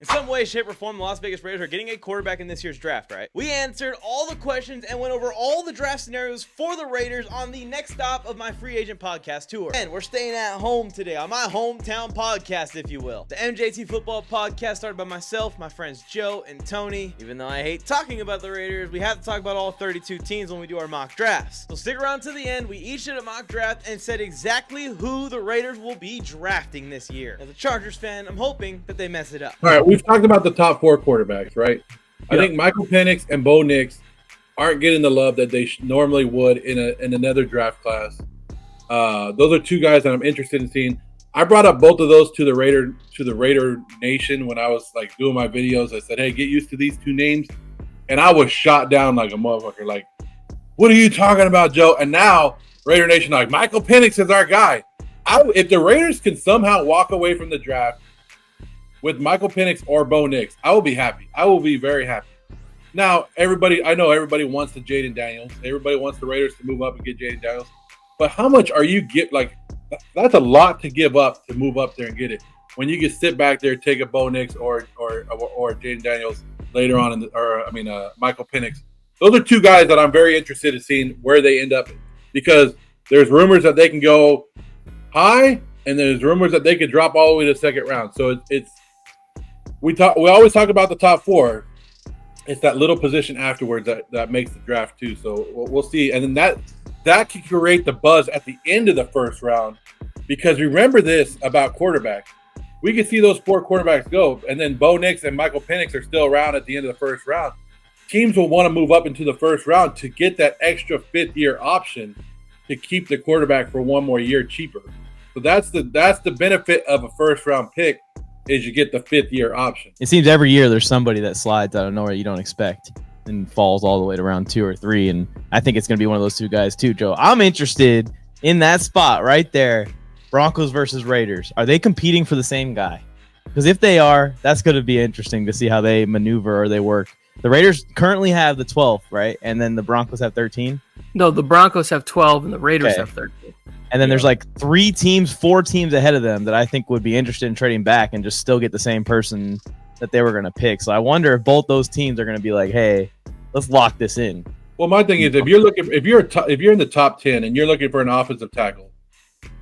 In some way, shape, or form, the Las Vegas Raiders are getting a quarterback in this year's draft, right? We answered all the questions and went over all the draft scenarios for the Raiders on the next stop of my free agent podcast tour. And we're staying at home today on my hometown podcast, if you will. The MJT Football Podcast started by myself, my friends Joe and Tony. Even though I hate talking about the Raiders, we have to talk about all 32 teams when we do our mock drafts. So stick around to the end. We each did a mock draft and said exactly who the Raiders will be drafting this year. As a Chargers fan, I'm hoping that they mess it up. All right, we've talked about the top four quarterbacks, right? I think Michael Penix and Bo Nix aren't getting the love that they normally would in another draft class. Those are two guys that I'm interested in seeing. I brought up both of those to the Raider Nation when I was like doing my videos. I said, "Hey, get used to these two names," and I was shot down like a motherfucker. Like, what are you talking about, Joe? And now Raider Nation like Michael Penix is our guy. If the Raiders can somehow walk away from the draft with Michael Penix or Bo Nix, I will be happy. I will be very happy. Now, I know everybody wants the Jayden Daniels. Everybody wants the Raiders to move up and get Jayden Daniels. But how much are you that's a lot to give up to move up there and get it. When you can sit back there, take a Bo Nix or Jayden Daniels later on Michael Penix. Those are two guys that I'm very interested in seeing where they end up, because there's rumors that they can go high and there's rumors that they could drop all the way to the second round. So we always talk about the top four. It's that little position afterwards that makes the draft too. So we'll see. And then that can create the buzz at the end of the first round, because remember this about quarterbacks. We can see those four quarterbacks go, and then Bo Nix and Michael Penix are still around at the end of the first round. Teams will want to move up into the first round to get that extra fifth-year option to keep the quarterback for one more year cheaper. So that's the benefit of a first-round pick, is you get the fifth-year option. It seems every year there's somebody that slides out of nowhere you don't expect and falls all the way to round 2 or 3, and I think it's going to be one of those two guys too, Joe. I'm interested in that spot right there, Broncos versus Raiders. Are they competing for the same guy? Because if they are, that's going to be interesting to see how they maneuver or they work. The Raiders currently have the 12th, right? And then the Broncos have 13? No, the Broncos have 12 and the Raiders have 13. And then there's like 4 teams ahead of them that I think would be interested in trading back and just still get the same person that they were going to pick. So I wonder if both those teams are going to be like, hey, let's lock this in. Well, my thing is, if you're in the top 10 and you're looking for an offensive tackle,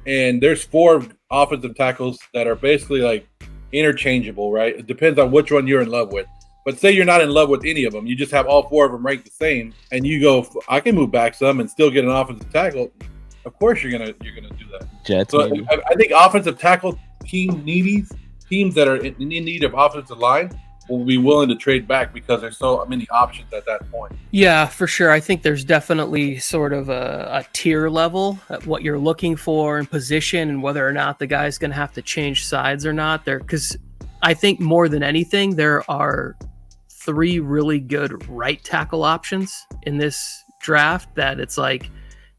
and there's 4 offensive tackles that are basically like interchangeable, right? It depends on which one you're in love with. But say you're not in love with any of them, you just have all 4 of them ranked the same, and you go, I can move back some and still get an offensive tackle. Of course, you're gonna do that. Jets. So I think offensive tackle teams that are in need of offensive line will be willing to trade back because there's so many options at that point. Yeah, for sure. I think there's definitely sort of a tier level at what you're looking for in position and whether or not the guy's going to have to change sides or not. Because I think more than anything, there are 3 really good right tackle options in this draft that it's like,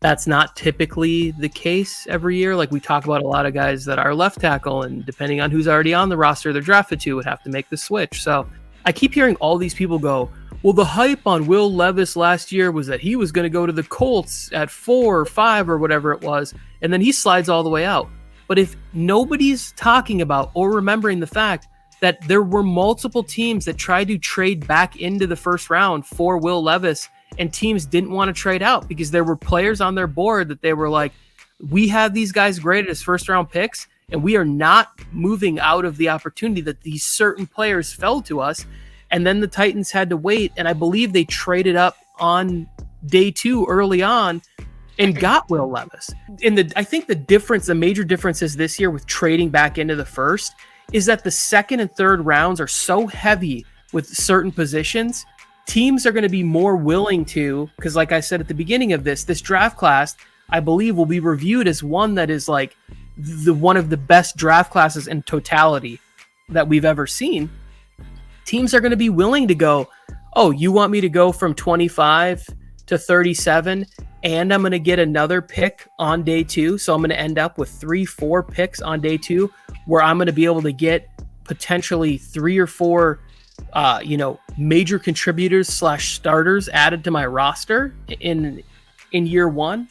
that's not typically the case every year. Like we talk about a lot of guys that are left tackle, and depending on who's already on the roster they're drafted to would have to make the switch. So I keep hearing all these people go, well, the hype on Will Levis last year was that he was going to go to the Colts at 4 or 5 or whatever it was, and then he slides all the way out. But if nobody's talking about or remembering the fact that there were multiple teams that tried to trade back into the first round for Will Levis, and teams didn't want to trade out because there were players on their board that they were like, we have these guys graded as first round picks and we are not moving out of the opportunity that these certain players fell to us. And then the Titans had to wait. And I believe they traded up on day 2 early on and got Will Levis. I think the major difference is this year with trading back into the first is that the second and third rounds are so heavy with certain positions. Teams are going to be more willing to, because like I said at the beginning of this draft class, I believe will be reviewed as one that is like one of the best draft classes in totality that we've ever seen. Teams are going to be willing to go, oh, you want me to go from 25 to 37 and I'm going to get another pick on day 2. So I'm going to end up with 3-4 picks on day 2 where I'm going to be able to get potentially 3 or 4 major contributors / starters added to my roster in year 1.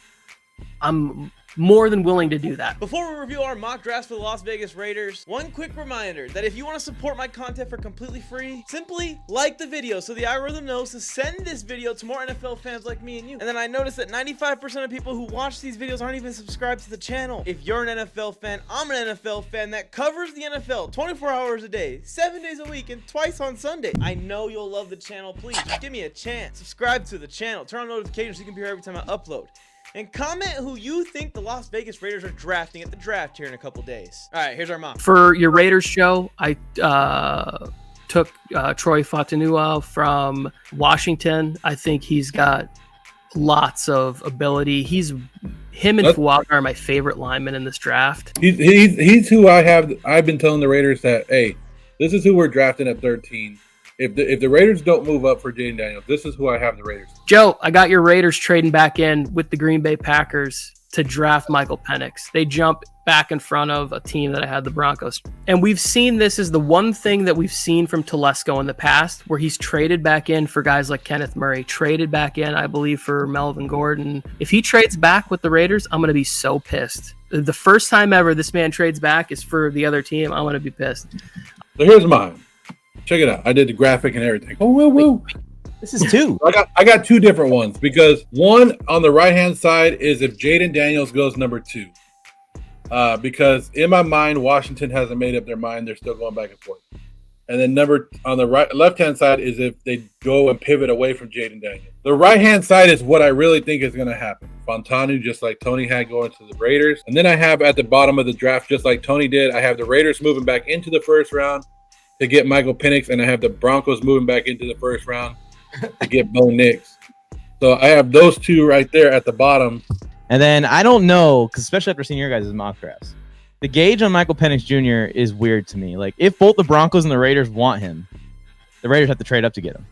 I'm more than willing to do that. Before we review our mock drafts for the Las Vegas Raiders, one quick reminder that if you want to support my content for completely free, simply like the video so the algorithm knows to send this video to more NFL fans like me and you. And then I noticed that 95% of people who watch these videos aren't even subscribed to the channel. If you're an NFL fan, I'm an NFL fan that covers the NFL 24 hours a day, 7 days a week, and twice on Sunday. I know you'll love the channel. Please, just give me a chance. Subscribe to the channel. Turn on notifications so you can be here every time I upload. And comment who you think the Las Vegas Raiders are drafting at the draft here in a couple days. All right, here's our mock. For your Raiders show, I took Troy Fatunua from Washington. I think he's got lots of ability. Him and Fuaga are my favorite linemen in this draft. He's who I've been telling the Raiders that, hey, this is who we're drafting at 13. If the Raiders don't move up for Jayden Daniels, this is who I have the Raiders. Joe, I got your Raiders trading back in with the Green Bay Packers to draft Michael Penix. They jump back in front of a team that I had the Broncos. And we've seen this is the one thing that we've seen from Telesco in the past where he's traded back in for guys like Kenneth Murray, traded back in, I believe, for Melvin Gordon. If he trades back with the Raiders, I'm going to be so pissed. The first time ever this man trades back is for the other team. I'm going to be pissed. So here's mine. Check it out. I did the graphic and everything. Oh, woo. This is two. I got two different ones because one on the right-hand side is if Jayden Daniels goes number 2. Because in my mind, Washington hasn't made up their mind. They're still going back and forth. And then on the left-hand side is if they go and pivot away from Jayden Daniels. The right-hand side is what I really think is going to happen. Fontanu, just like Tony had, going to the Raiders. And then I have at the bottom of the draft, just like Tony did, I have the Raiders moving back into the first round to get Michael Penix, and I have the Broncos moving back into the first round to get Bo Nix. So I have those two right there at the bottom. And then I don't know, because especially after seeing your guys' mock drafts, the gauge on Michael Penix Jr. is weird to me. Like, if both the Broncos and the Raiders want him, the Raiders have to trade up to get him.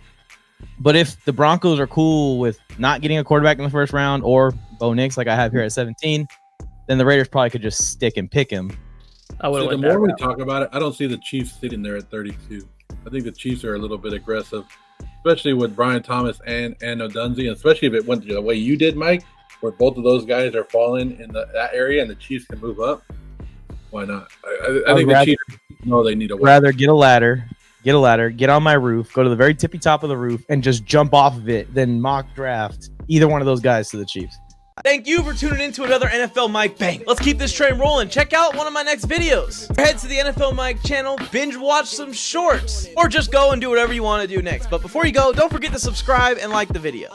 But if the Broncos are cool with not getting a quarterback in the first round or Bo Nix, like I have here at 17, then the Raiders probably could just stick and pick him. The more we talk about it, I don't see the Chiefs sitting there at 32. I think the Chiefs are a little bit aggressive, especially with Brian Thomas and Odunze, and especially if it went the way you did, Mike, where both of those guys are falling in that area and the Chiefs can move up. Why not? I think the Chiefs know they need a way. Rather get a ladder, get on my roof, go to the very tippy top of the roof, and just jump off of it, then mock draft either one of those guys to the Chiefs. Thank you for tuning in to another NFL Mike Bang. Let's keep this train rolling. Check out one of my next videos. Head to the NFL Mike channel, binge watch some shorts, or just go and do whatever you want to do next. But before you go, don't forget to subscribe and like the video.